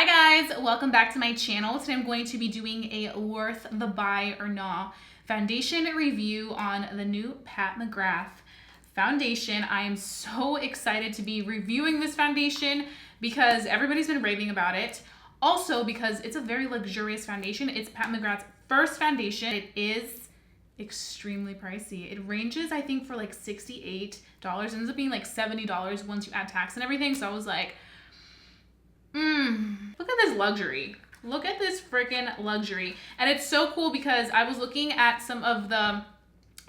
Hi guys, welcome back to my channel. Today I'm going to be doing a worth the buy or not foundation review on the new Pat McGrath foundation. I am so excited to be reviewing this foundation because everybody's been raving about it. Also because it's a very luxurious foundation. It's Pat McGrath's first foundation. It is extremely pricey. It ranges, I think, for like $68. It ends up being like $70 once you add tax and everything. So I was like, look at this luxury. Look at this freaking luxury. And it's so cool because I was looking at some of the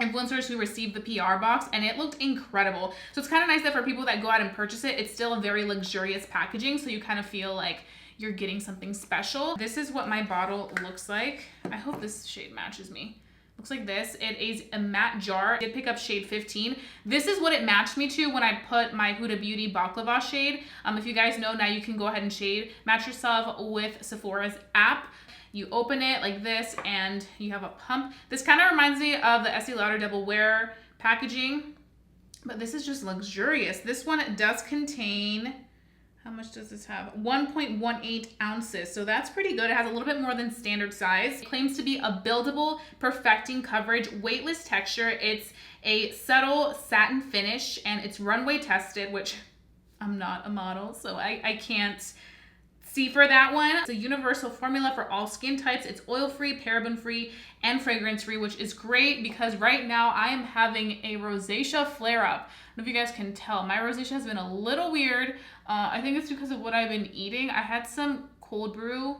influencers who received the PR box and it looked incredible. So it's kind of nice that for people that go out and purchase it, it's still a very luxurious packaging. So you kind of feel like you're getting something special. This is what my bottle looks like. I hope this shade matches me. Looks like this. It is a matte jar. I did pick up shade 15. This is what it matched me to when I put my Huda Beauty BAKLAVA shade. If you guys know, now you can go ahead and shade match yourself with Sephora's app. You open it like this and you have a pump. This kind of reminds me of the Estee Lauder Double Wear packaging, but this is just luxurious. This one does contain, how much does this have? 1.18 ounces. So that's pretty good. It has a little bit more than standard size. It claims to be a buildable, perfecting coverage, weightless texture. It's a subtle satin finish and it's runway tested, which I'm not a model, so I can't see for that one. It's a universal formula for all skin types. It's oil-free, paraben-free, and fragrance-free, which is great because right now I am having a rosacea flare-up. I don't know if you guys can tell. My rosacea has been a little weird. I think it's because of what I've been eating. I had some cold brew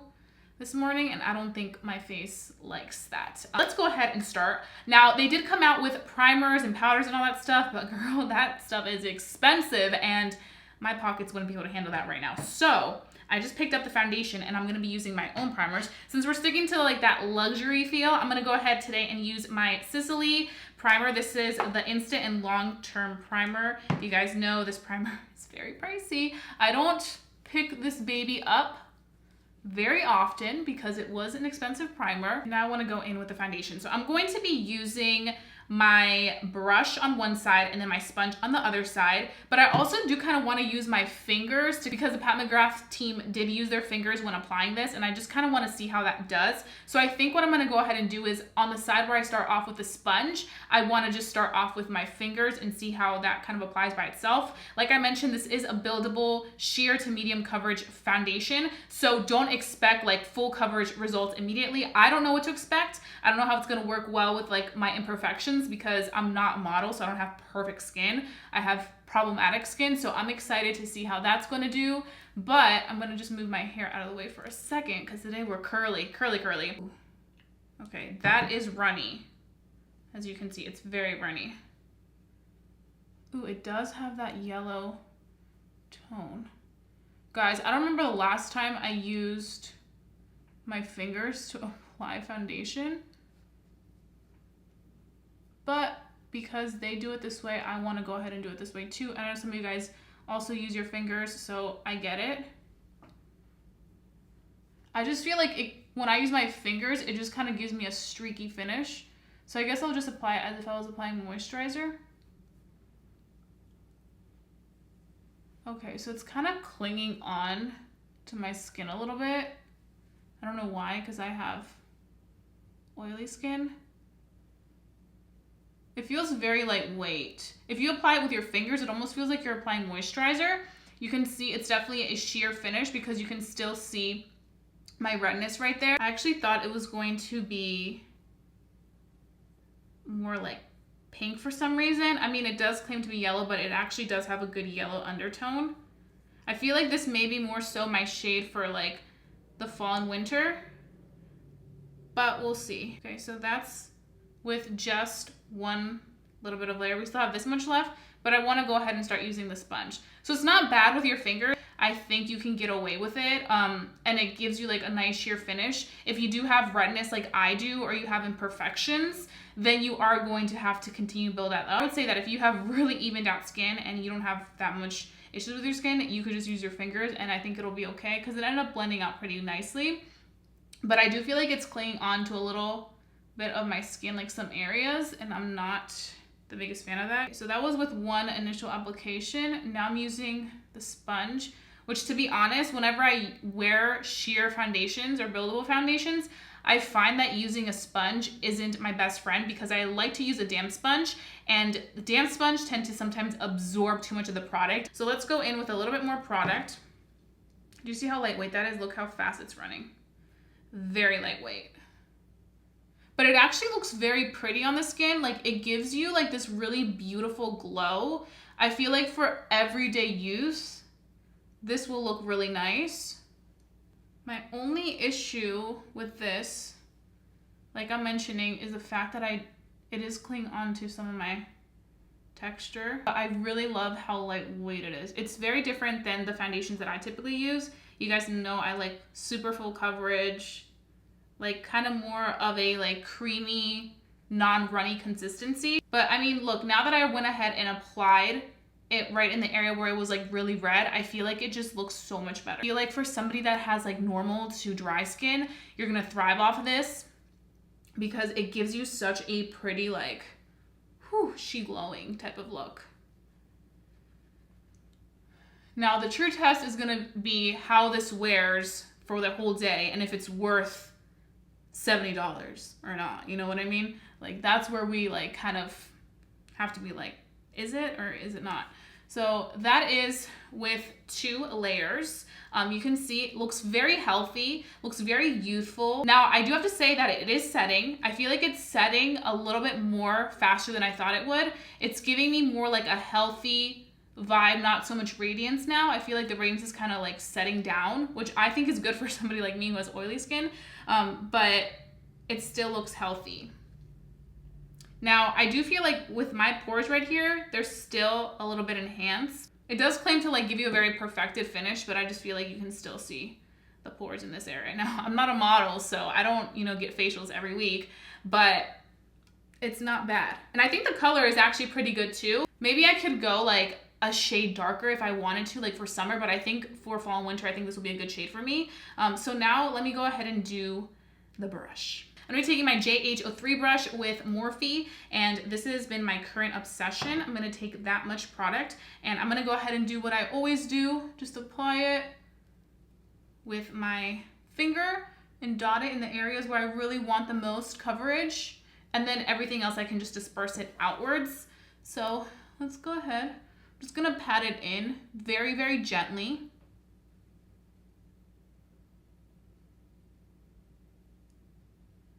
this morning and I don't think my face likes that. Let's go ahead and start. Now, they did come out with primers and powders and all that stuff, but girl, that stuff is expensive and my pockets wouldn't be able to handle that right now. So I just picked up the foundation and I'm gonna be using my own primers. Since we're sticking to like that luxury feel, I'm gonna go ahead today and use my Sicily primer. This is the instant and long-term primer. You guys know this primer is very pricey. I don't pick this baby up very often because it was an expensive primer. Now I wanna go in with the foundation. So I'm going to be using my brush on one side and then my sponge on the other side. But I also do kind of want to use my fingers because the Pat McGrath team did use their fingers when applying this and I just kind of want to see how that does. So I think what I'm going to go ahead and do is on the side where I start off with the sponge, I want to just start off with my fingers and see how that kind of applies by itself. Like I mentioned, this is a buildable sheer to medium coverage foundation. So don't expect like full coverage results immediately. I don't know what to expect. I don't know how it's going to work well with like my imperfections because I'm not a model, so I don't have perfect skin. I have problematic skin, so I'm excited to see how that's going to do. But I'm going to just move my hair out of the way for a second because today we're curly. Ooh. Okay, that is runny. As you can see, it's very runny. Ooh, it does have that yellow tone. Guys, I don't remember the last time I used my fingers to apply foundation. But because they do it this way, I want to go ahead and do it this way too. I know some of you guys also use your fingers, so I get it. I just feel like when I use my fingers, it just kind of gives me a streaky finish. So I guess I'll just apply it as if I was applying moisturizer. Okay, so it's kind of clinging on to my skin a little bit. I don't know why, because I have oily skin. It feels very lightweight. If you apply it with your fingers, it almost feels like you're applying moisturizer. You can see it's definitely a sheer finish because you can still see my redness right there. I actually thought it was going to be more like pink for some reason. I mean, it does claim to be yellow, but it actually does have a good yellow undertone. I feel like this may be more so my shade for like the fall and winter, but we'll see. Okay, so that's with just one little bit of layer. We still have this much left, but I want to go ahead and start using the sponge. So it's not bad with your finger. I think you can get away with it, and it gives you like a nice sheer finish. If you do have redness like I do, or you have imperfections, then you are going to have to continue to build that up. I would say that if you have really evened out skin and you don't have that much issues with your skin, you could just use your fingers and I think it'll be okay because it ended up blending out pretty nicely. But I do feel like it's clinging on to a little bit of my skin, like some areas, and I'm not the biggest fan of that. So that was with one initial application. Now I'm using the sponge, which to be honest, whenever I wear sheer foundations or buildable foundations, I find that using a sponge isn't my best friend because I like to use a damp sponge, and the damp sponge tend to sometimes absorb too much of the product. So let's go in with a little bit more product. Do you see how lightweight that is? Look how fast it's running. Very lightweight. But it actually looks very pretty on the skin. Like, it gives you like this really beautiful glow. I feel like for everyday use, this will look really nice. My only issue with this, like I'm mentioning, is the fact that it is clinging on to some of my texture. But I really love how lightweight it is. It's very different than the foundations that I typically use. You guys know I like super full coverage, like kind of more of a like creamy, non-runny consistency. But I mean, look, now that I went ahead and applied it right in the area where it was like really red, I feel like it just looks so much better. I feel like for somebody that has like normal to dry skin, you're gonna thrive off of this because it gives you such a pretty like, whew, she glowing type of look. Now the true test is gonna be how this wears for the whole day and if it's worth $70 or not, you know what I mean? Like that's where we like kind of have to be like, is it or is it not? So that is with 2 layers. You can see it looks very healthy, looks very youthful. Now I do have to say that it is setting. I feel like it's setting a little bit more faster than I thought it would. It's giving me more like a healthy vibe, not so much radiance now. I feel like the radiance is kind of like setting down, which I think is good for somebody like me who has oily skin, but it still looks healthy. Now, I do feel like with my pores right here, they're still a little bit enhanced. It does claim to like give you a very perfected finish, but I just feel like you can still see the pores in this area. Now, I'm not a model, so I don't, you know, get facials every week, but it's not bad. And I think the color is actually pretty good too. Maybe I could go like a shade darker if I wanted to, like for summer, but I think for fall and winter, I think this will be a good shade for me. So now let me go ahead and do the brush. I'm gonna be taking my JH03 brush with Morphe, and this has been my current obsession. I'm gonna take that much product, and I'm gonna go ahead and do what I always do, just apply it with my finger and dot it in the areas where I really want the most coverage, and then everything else I can just disperse it outwards. So let's go ahead. I'm just gonna pat it in very, very gently.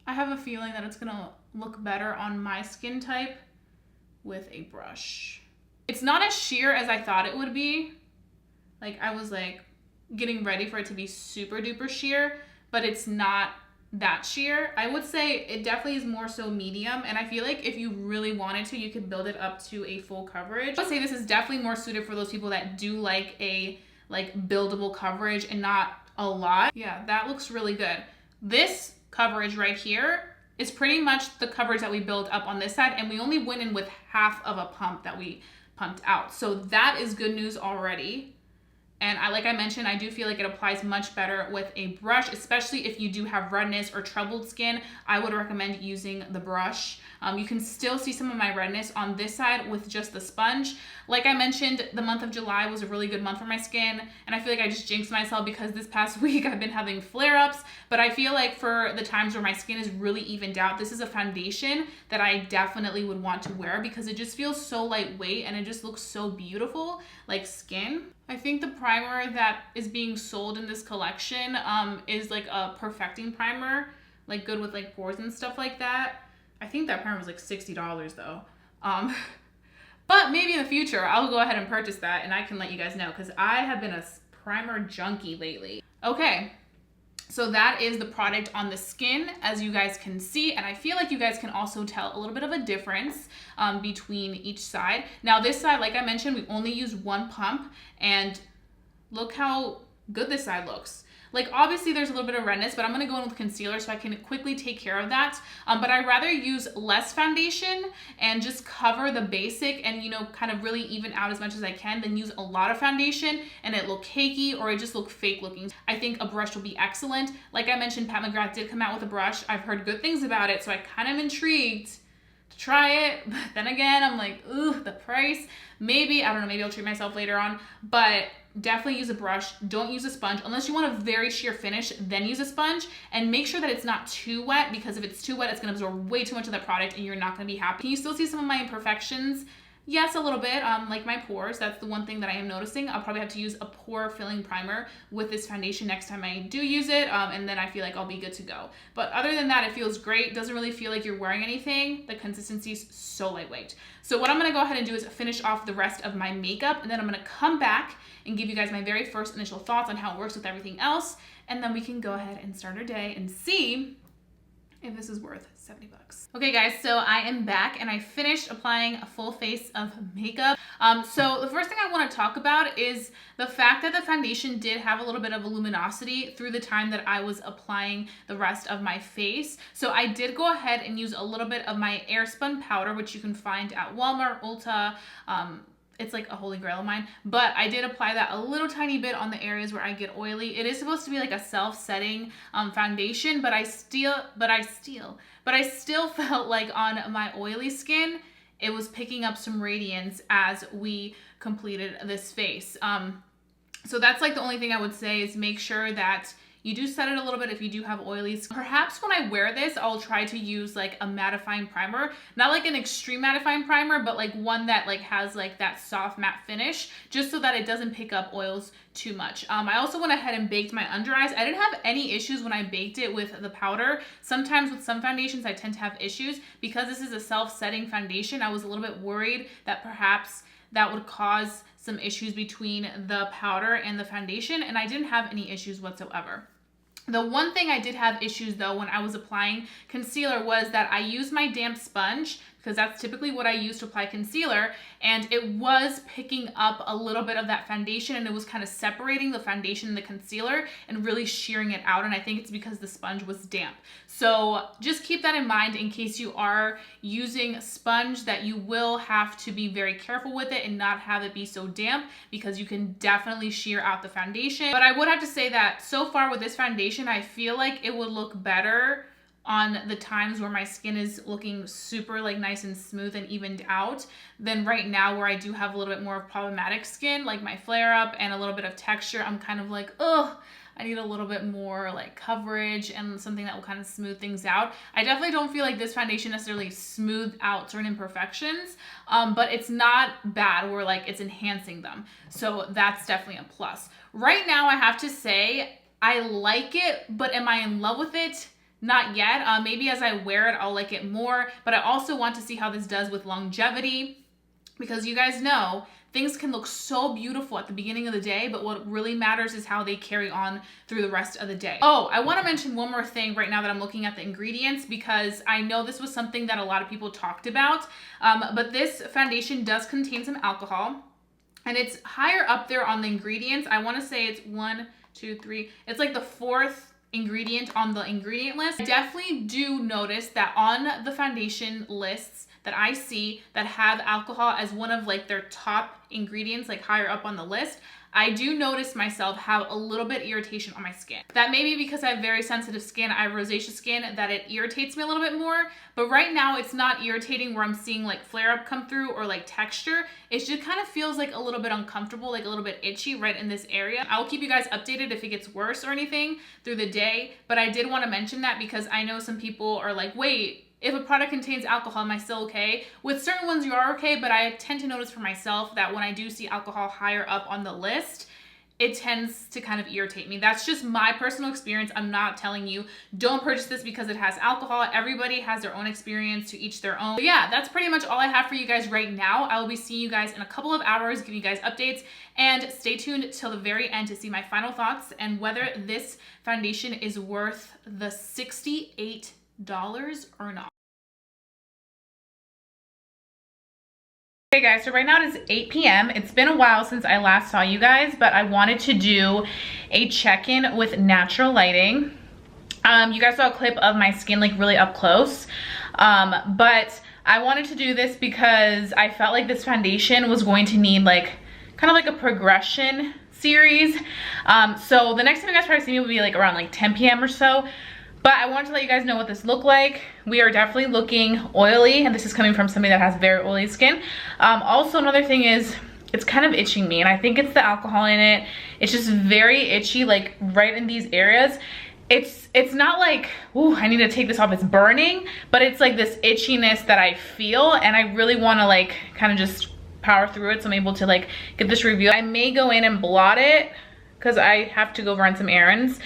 I have a feeling that it's gonna look better on my skin type with a brush. It's not as sheer as I thought it would be. Like I was like getting ready for it to be super duper sheer, but it's not that sheer. I would say it definitely is more so medium, and I feel like if you really wanted to, you could build it up to a full coverage. I would say this is definitely more suited for those people that do like a buildable coverage and not a lot. Yeah, that looks really good. This coverage right here is pretty much the coverage that we build up on this side, and we only went in with half of a pump that we pumped out. So that is good news already. And like I mentioned, I do feel like it applies much better with a brush, especially if you do have redness or troubled skin. I would recommend using the brush. You can still see some of my redness on this side with just the sponge. Like I mentioned, the month of July was a really good month for my skin, and I feel like I just jinxed myself because this past week I've been having flare-ups, but I feel like for the times where my skin is really evened out, this is a foundation that I definitely would want to wear because it just feels so lightweight and it just looks so beautiful, like skin. I think the primer that is being sold in this collection is like a perfecting primer, like good with like pores and stuff like that. I think that primer was like $60 though. But maybe in the future, I'll go ahead and purchase that and I can let you guys know because I have been a primer junkie lately. Okay, so that is the product on the skin, as you guys can see. And I feel like you guys can also tell a little bit of a difference between each side. Now this side, like I mentioned, we only use 1 pump and look how good this side looks. Like obviously there's a little bit of redness, but I'm gonna go in with concealer so I can quickly take care of that. But I'd rather use less foundation and just cover the basic and, you know, kind of really even out as much as I can than use a lot of foundation and it look cakey or it just look fake looking. I think a brush will be excellent. Like I mentioned, Mcgrath did come out with a brush. I've heard good things about it, so I kind of intrigued to try it. But then again, I'm like, ooh, the price. Maybe, I don't know, maybe I'll treat myself later on. But definitely use a brush. Don't use a sponge. Unless you want a very sheer finish, then use a sponge. And make sure that it's not too wet, because if it's too wet, it's gonna absorb way too much of that product and you're not gonna be happy. Can you still see some of my imperfections? Yes, a little bit, like my pores. That's the one thing that I am noticing. I'll probably have to use a pore filling primer with this foundation next time I do use it, and then I feel like I'll be good to go. But other than that, it feels great. Doesn't really feel like you're wearing anything. The consistency is so lightweight. So what I'm gonna go ahead and do is finish off the rest of my makeup, and then I'm gonna come back and give you guys my very first initial thoughts on how it works with everything else, and then we can go ahead and start our day and see if this is worth 70 bucks. Okay guys, so I am back and I finished applying a full face of makeup. So the first thing I want to talk about is the fact that the foundation did have a little bit of a luminosity through the time that I was applying the rest of my face. So I did go ahead and use a little bit of my Airspun powder, which you can find at Walmart, Ulta, it's like a holy grail of mine, but I did apply that a little tiny bit on the areas where I get oily. It is supposed to be like a self-setting foundation, but I still felt like on my oily skin, it was picking up some radiance as we completed this face. So that's like the only thing I would say is make sure that you do set it a little bit if you do have oily skin. Perhaps when I wear this, I'll try to use like a mattifying primer. Not like an extreme mattifying primer, but like one that like has like that soft matte finish, just so that it doesn't pick up oils too much. I also went ahead and baked my under eyes. I didn't have any issues when I baked it with the powder. Sometimes with some foundations, I tend to have issues. Because this is a self-setting foundation, I was a little bit worried that perhaps that would cause some issues between the powder and the foundation, and I didn't have any issues whatsoever. The one thing I did have issues though when I was applying concealer was that I used my damp sponge, because that's typically what I use to apply concealer, and it was picking up a little bit of that foundation, and it was kind of separating the foundation and the concealer and really shearing it out, and I think it's because the sponge was damp. So just keep that in mind in case you are using sponge, that you will have to be very careful with it and not have it be so damp, because you can definitely shear out the foundation. But I would have to say that so far with this foundation, I feel like it would look better on the times where my skin is looking super like nice and smooth and evened out than right now, where I do have a little bit more of problematic skin, like my flare up and a little bit of texture. I'm kind of like, ugh, I need a little bit more like coverage and something that will kind of smooth things out. I definitely don't feel like this foundation necessarily smoothed out certain imperfections, but it's not bad where like it's enhancing them. So that's definitely a plus. Right now, I have to say, I like it, but am I in love with it? Not yet. Maybe as I wear it, I'll like it more, but I also want to see how this does with longevity, because you guys know things can look so beautiful at the beginning of the day, but what really matters is how they carry on through the rest of the day. Oh, I want to mention one more thing right now that I'm looking at the ingredients, because I know this was something that a lot of people talked about, but this foundation does contain some alcohol, and it's higher up there on the ingredients. I want to say it's 1, 2, 3. It's like the 4th ingredient on the ingredient list. I definitely do notice that on the foundation lists that I see that have alcohol as one of like their top ingredients, like higher up on the list, I do notice myself have a little bit irritation on my skin. That may be because I have very sensitive skin, I have rosacea skin, that it irritates me a little bit more, but right now it's not irritating where I'm seeing like flare up come through or like texture. It just kind of feels like a little bit uncomfortable, like a little bit itchy right in this area. I will keep you guys updated if it gets worse or anything through the day, but I did want to mention that because I know some people are like, wait, if a product contains alcohol, am I still okay? With certain ones, you are okay, but I tend to notice for myself that when I do see alcohol higher up on the list, it tends to kind of irritate me. That's just my personal experience. I'm not telling you, don't purchase this because it has alcohol. Everybody has their own experience, to each their own. But yeah, that's pretty much all I have for you guys right now. I will be seeing you guys in a couple of hours, giving you guys updates, and stay tuned till the very end to see my final thoughts and whether this foundation is worth the $68 or not. Hey guys, so right now it is 8 p.m. It's been a while since I last saw you guys, but I wanted to do a check-in with natural lighting. You guys saw a clip of my skin like really up close, but I wanted to do this because I felt like this foundation was going to need like kind of like a progression series. So the next time you guys probably see me will be like around like 10 p.m. or so. But I wanted to let you guys know what this looked like. We are definitely looking oily, and this is coming from somebody that has very oily skin. Also, another thing is it's kind of itching me, and I think it's the alcohol in it. It's just very itchy, like right in these areas. It's not like, ooh, I need to take this off, it's burning, but it's like this itchiness that I feel, and I really want to like kind of just power through it so I'm able to like get this review. I may go in and blot it because I have to go run some errands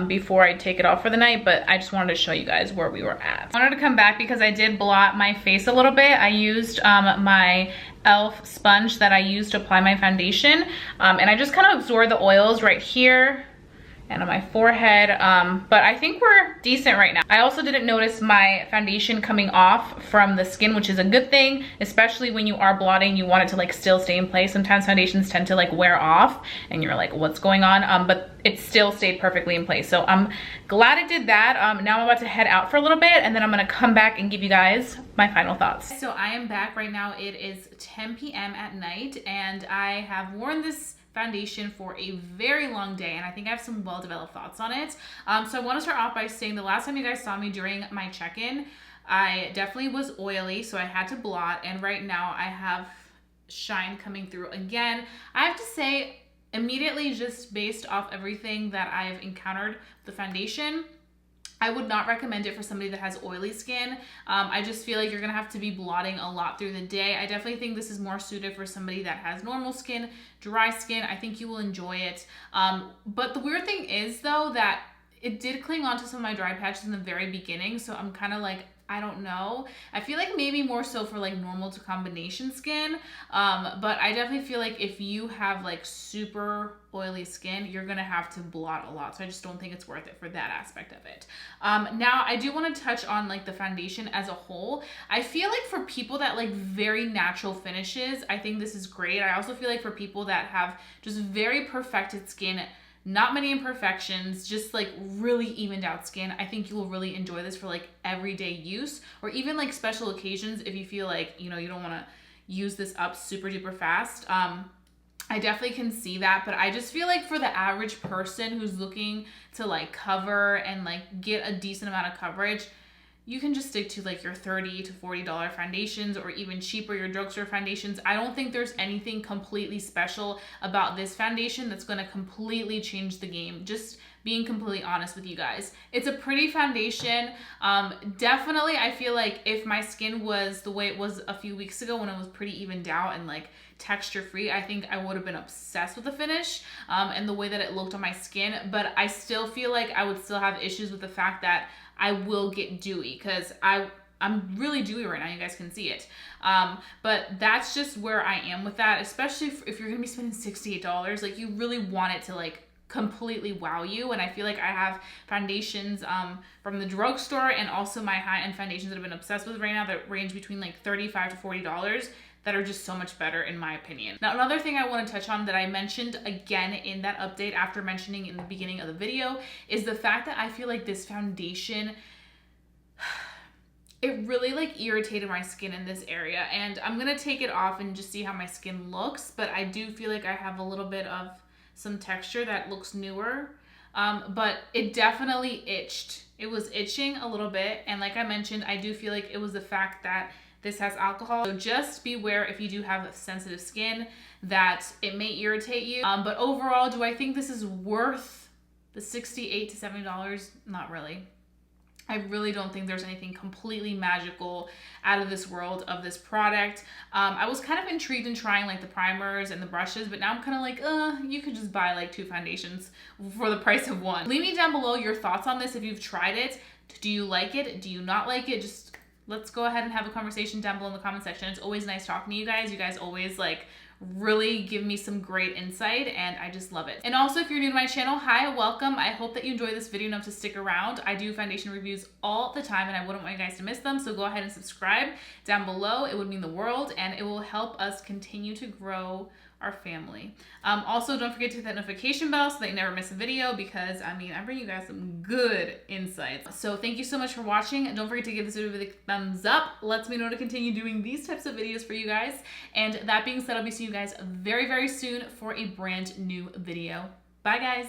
before I take it off for the night, but I just wanted to show you guys where we were at. I wanted to come back because I did blot my face a little bit. I used my e.l.f. sponge that I used to apply my foundation, and I just kind of absorbed the oils right here and on my forehead, but I think we're decent right now. I also didn't notice my foundation coming off from the skin, which is a good thing, especially when you are blotting. You want it to like still stay in place. Sometimes foundations tend to like wear off and you're like, what's going on? But it still stayed perfectly in place. So I'm glad it did that. Now I'm about to head out for a little bit, and then I'm gonna come back and give you guys my final thoughts. So I am back right now. It is 10 p.m. at night, and I have worn this foundation for a very long day, and I think I have some well-developed thoughts on it. So I want to start off by saying the last time you guys saw me during my check-in, I definitely was oily, so I had to blot, and right now I have shine coming through again. I have to say, immediately, just based off everything that I've encountered with the foundation, I would not recommend it for somebody that has oily skin. I just feel like you're gonna have to be blotting a lot through the day. I definitely think this is more suited for somebody that has normal skin, dry skin. I think you will enjoy it. But the weird thing is though, that it did cling onto some of my dry patches in the very beginning. So I'm kind of like, I don't know. I feel like maybe more so for like normal to combination skin. But I definitely feel like if you have like super oily skin, you're gonna have to blot a lot. So I just don't think it's worth it for that aspect of it. Now I do want to touch on like the foundation as a whole. I feel like for people that like very natural finishes, I think this is great. I also feel like for people that have just very perfected skin, not many imperfections, just like really evened out skin, I think you will really enjoy this for like everyday use, or even like special occasions if you feel like, you know, you don't want to use this up super duper fast. I definitely can see that, but I just feel like for the average person who's looking to like cover and like get a decent amount of coverage, you can just stick to like your $30 to $40 foundations, or even cheaper, your drugstore foundations. I don't think there's anything completely special about this foundation that's going to completely change the game. Just being completely honest with you guys. It's a pretty foundation. Definitely, I feel like if my skin was the way it was a few weeks ago when it was pretty evened out and like texture free, I think I would have been obsessed with the finish and the way that it looked on my skin. But I still feel like I would still have issues with the fact that I will get dewy, because I'm really dewy right now, you guys can see it. But that's just where I am with that, especially if you're gonna be spending $68, like you really want it to like completely wow you. And I feel like I have foundations from the drugstore and also my high-end foundations that I've been obsessed with right now that range between like $35 to $40 that are just so much better in my opinion. Now, another thing I want to touch on that I mentioned again in that update after mentioning in the beginning of the video is the fact that I feel like this foundation, it really like irritated my skin in this area, and I'm gonna take it off and just see how my skin looks, but I do feel like I have a little bit of some texture that looks newer, but it definitely itched. It was itching a little bit, and like I mentioned, I do feel like it was the fact that this has alcohol. So just beware if you do have sensitive skin that it may irritate you. But overall, do I think this is worth the $68 to $70? Not really. I really don't think there's anything completely magical out of this world of this product. I was kind of intrigued in trying like the primers and the brushes, but now I'm kind of like, you could just buy like 2 foundations for the price of 1. Leave me down below your thoughts on this if you've tried it. Do you like it? Do you not like it? Just let's go ahead and have a conversation down below in the comment section. It's always nice talking to you guys. You guys always like really give me some great insight, and I just love it. And also, if you're new to my channel, hi, welcome. I hope that you enjoy this video enough to stick around. I do foundation reviews all the time, and I wouldn't want you guys to miss them. So go ahead and subscribe down below. It would mean the world, and it will help us continue to grow our family. Also, don't forget to hit that notification bell so that you never miss a video, because I mean, I bring you guys some good insights. So thank you so much for watching, and don't forget to give this video a thumbs up. Lets me know to continue doing these types of videos for you guys. And that being said, I'll be seeing you guys very, very soon for a brand new video. Bye guys.